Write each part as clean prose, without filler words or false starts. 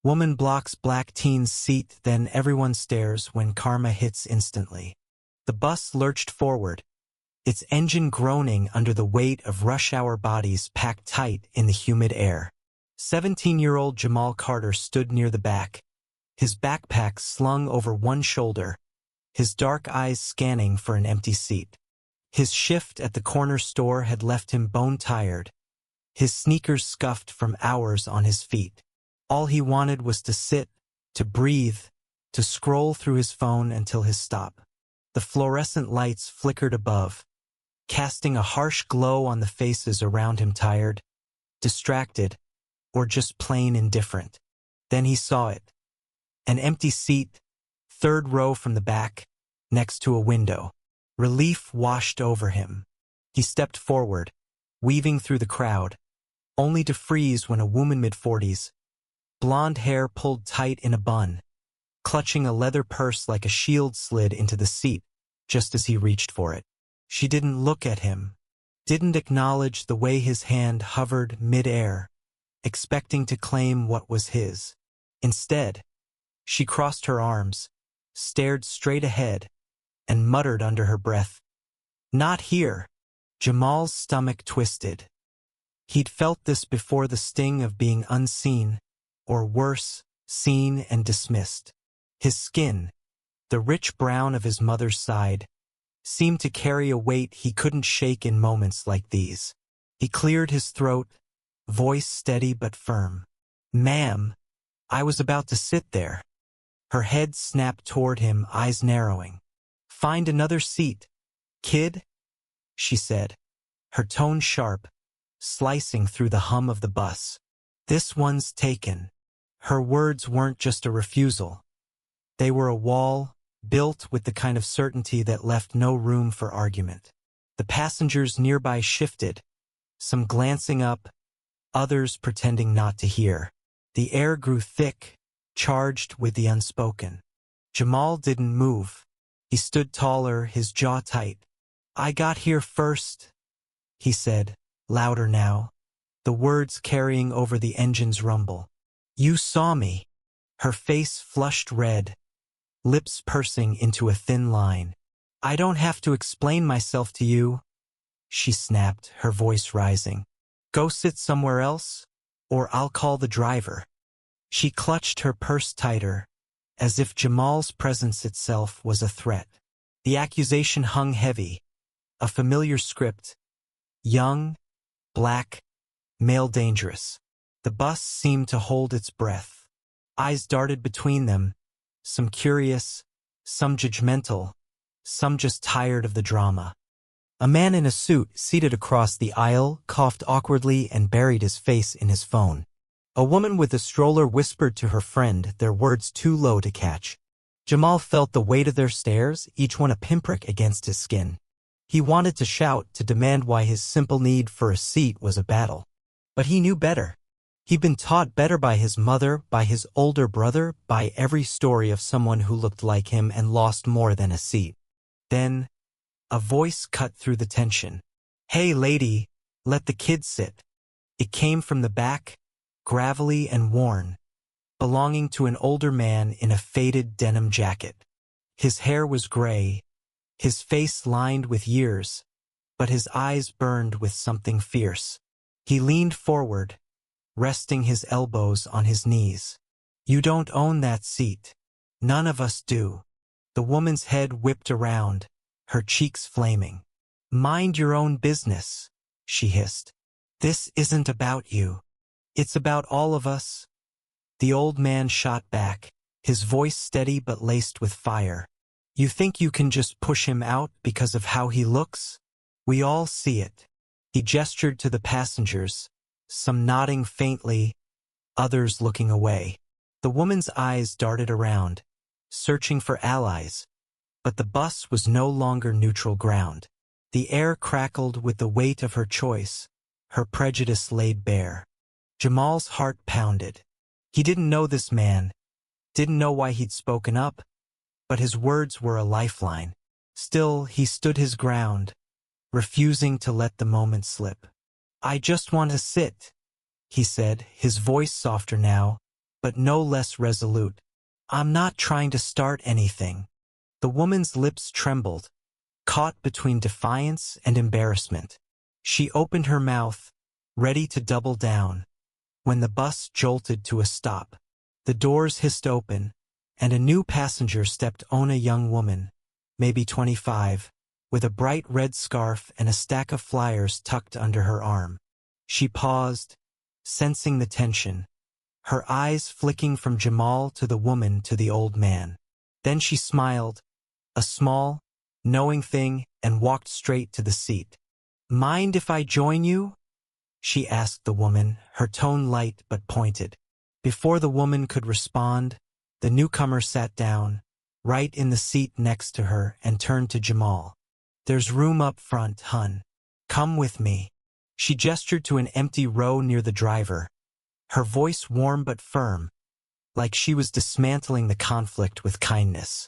Woman blocks black teen's seat, then everyone stares when karma hits instantly. The bus lurched forward, its engine groaning under the weight of rush-hour bodies packed tight in the humid air. 17-year-old Jamal Carter stood near the back, his backpack slung over one shoulder, his dark eyes scanning for an empty seat. His shift at the corner store had left him bone-tired, his sneakers scuffed from hours on his feet. All he wanted was to sit, to breathe, to scroll through his phone until his stop. The fluorescent lights flickered above, casting a harsh glow on the faces around him, tired, distracted, or just plain indifferent. Then he saw it. An empty seat, third row from the back, next to a window. Relief washed over him. He stepped forward, weaving through the crowd, only to freeze when a woman mid-40s, blonde hair pulled tight in a bun, clutching a leather purse like a shield, slid into the seat just as he reached for it. She didn't look at him, didn't acknowledge the way his hand hovered mid-air, expecting to claim what was his. Instead, she crossed her arms, stared straight ahead, and muttered under her breath, "Not here." Jamal's stomach twisted. He'd felt this before, the sting of being unseen, or worse, seen and dismissed. His skin, the rich brown of his mother's side, seemed to carry a weight he couldn't shake in moments like these. He cleared his throat, voice steady but firm. "Ma'am, I was about to sit there." Her head snapped toward him, eyes narrowing. "Find another seat, kid," she said, her tone sharp, slicing through the hum of the bus. "This one's taken." Her words weren't just a refusal. They were a wall, built with the kind of certainty that left no room for argument. The passengers nearby shifted, some glancing up, others pretending not to hear. The air grew thick, charged with the unspoken. Jamal didn't move. He stood taller, his jaw tight. "I got here first," he said, louder now, the words carrying over the engine's rumble. "You saw me." Her face flushed red, lips pursing into a thin line. "I don't have to explain myself to you," she snapped, her voice rising. "Go sit somewhere else, or I'll call the driver." She clutched her purse tighter, as if Jamal's presence itself was a threat. The accusation hung heavy, a familiar script: young, black, male, dangerous. The bus seemed to hold its breath. Eyes darted between them, some curious, some judgmental, some just tired of the drama. A man in a suit, seated across the aisle, coughed awkwardly and buried his face in his phone. A woman with a stroller whispered to her friend, their words too low to catch. Jamal felt the weight of their stares, each one a pinprick against his skin. He wanted to shout, to demand why his simple need for a seat was a battle. But he knew better. He'd been taught better by his mother, by his older brother, by every story of someone who looked like him and lost more than a seat. Then, a voice cut through the tension. "Hey lady, let the kid sit." It came from the back, gravelly and worn, belonging to an older man in a faded denim jacket. His hair was gray, his face lined with years, but his eyes burned with something fierce. He leaned forward, resting his elbows on his knees. "You don't own that seat. None of us do." The woman's head whipped around, her cheeks flaming. "Mind your own business," she hissed. "This isn't about you. It's about all of us." The old man shot back, his voice steady but laced with fire. "You think you can just push him out because of how he looks? We all see it." He gestured to the passengers, some nodding faintly, others looking away. The woman's eyes darted around, searching for allies, but the bus was no longer neutral ground. The air crackled with the weight of her choice, her prejudice laid bare. Jamal's heart pounded. He didn't know this man, didn't know why he'd spoken up, but his words were a lifeline. Still, he stood his ground, refusing to let the moment slip. "I just want to sit," he said, his voice softer now, but no less resolute. I'm not trying to start anything. The woman's lips trembled, caught between defiance and embarrassment. She opened her mouth, ready to double down, when the bus jolted to a stop. The doors hissed open, and a new passenger stepped on, a young woman, maybe 25, with a bright red scarf and a stack of flyers tucked under her arm. She paused, sensing the tension, her eyes flicking from Jamal to the woman to the old man. Then she smiled, a small, knowing thing, and walked straight to the seat. "Mind if I join you?" she asked the woman, her tone light but pointed. Before the woman could respond, the newcomer sat down, right in the seat next to her, and turned to Jamal. "There's room up front, hun. Come with me." She gestured to an empty row near the driver, her voice warm but firm, like she was dismantling the conflict with kindness.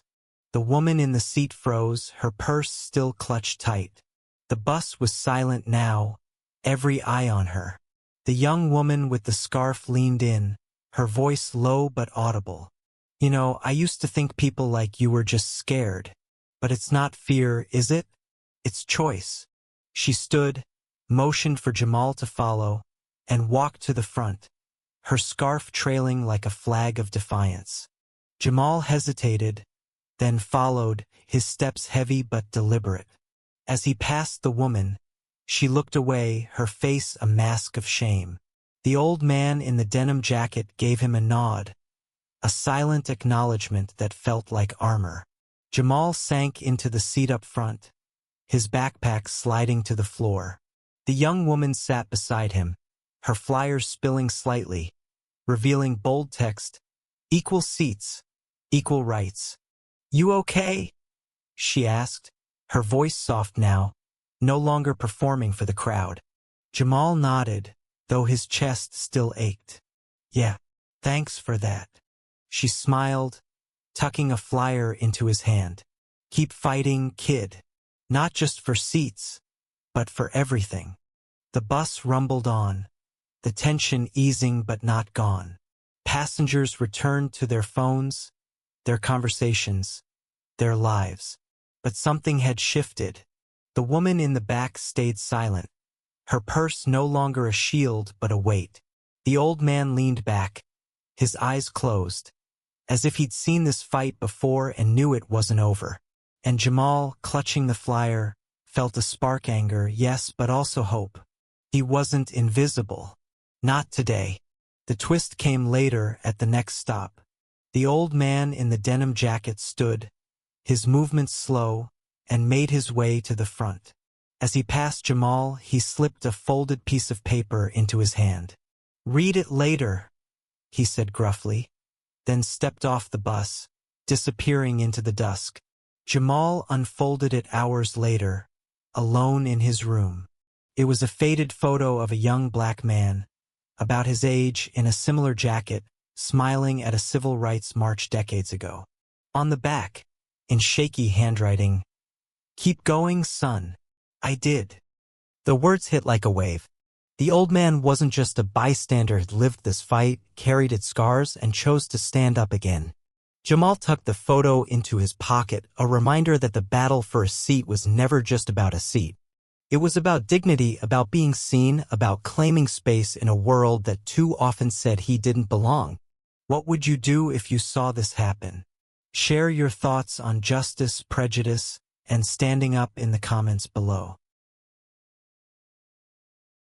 The woman in the seat froze, her purse still clutched tight. The bus was silent now, every eye on her. The young woman with the scarf leaned in, her voice low but audible. "You know, I used to think people like you were just scared. But it's not fear, is it? It's choice." She stood, motioned for Jamal to follow, and walked to the front, her scarf trailing like a flag of defiance. Jamal hesitated, then followed, his steps heavy but deliberate. As he passed the woman, she looked away, her face a mask of shame. The old man in the denim jacket gave him a nod, a silent acknowledgement that felt like armor. Jamal sank into the seat up front, his backpack sliding to the floor. The young woman sat beside him, her flyers spilling slightly, revealing bold text, "Equal seats, equal rights." "You okay?" she asked, her voice soft now, no longer performing for the crowd. Jamal nodded, though his chest still ached. "Yeah, thanks for that." She smiled, tucking a flyer into his hand. "Keep fighting, kid. Not just for seats, but for everything." The bus rumbled on, the tension easing but not gone. Passengers returned to their phones, their conversations, their lives. But something had shifted. The woman in the back stayed silent, her purse no longer a shield but a weight. The old man leaned back, his eyes closed, as if he'd seen this fight before and knew it wasn't over. And Jamal, clutching the flyer, felt a spark, anger, yes, but also hope. He wasn't invisible. Not today. The twist came later at the next stop. The old man in the denim jacket stood, his movements slow, and made his way to the front. As he passed Jamal, he slipped a folded piece of paper into his hand. "Read it later," he said gruffly, then stepped off the bus, disappearing into the dusk. Jamal unfolded it hours later, alone in his room. It was a faded photo of a young black man, about his age, in a similar jacket, smiling at a civil rights march decades ago. On the back, in shaky handwriting, "Keep going, son." "I did." The words hit like a wave. The old man wasn't just a bystander who'd lived this fight, carried its scars, and chose to stand up again. Jamal tucked the photo into his pocket, a reminder that the battle for a seat was never just about a seat. It was about dignity, about being seen, about claiming space in a world that too often said he didn't belong. What would you do if you saw this happen? Share your thoughts on justice, prejudice, and standing up in the comments below.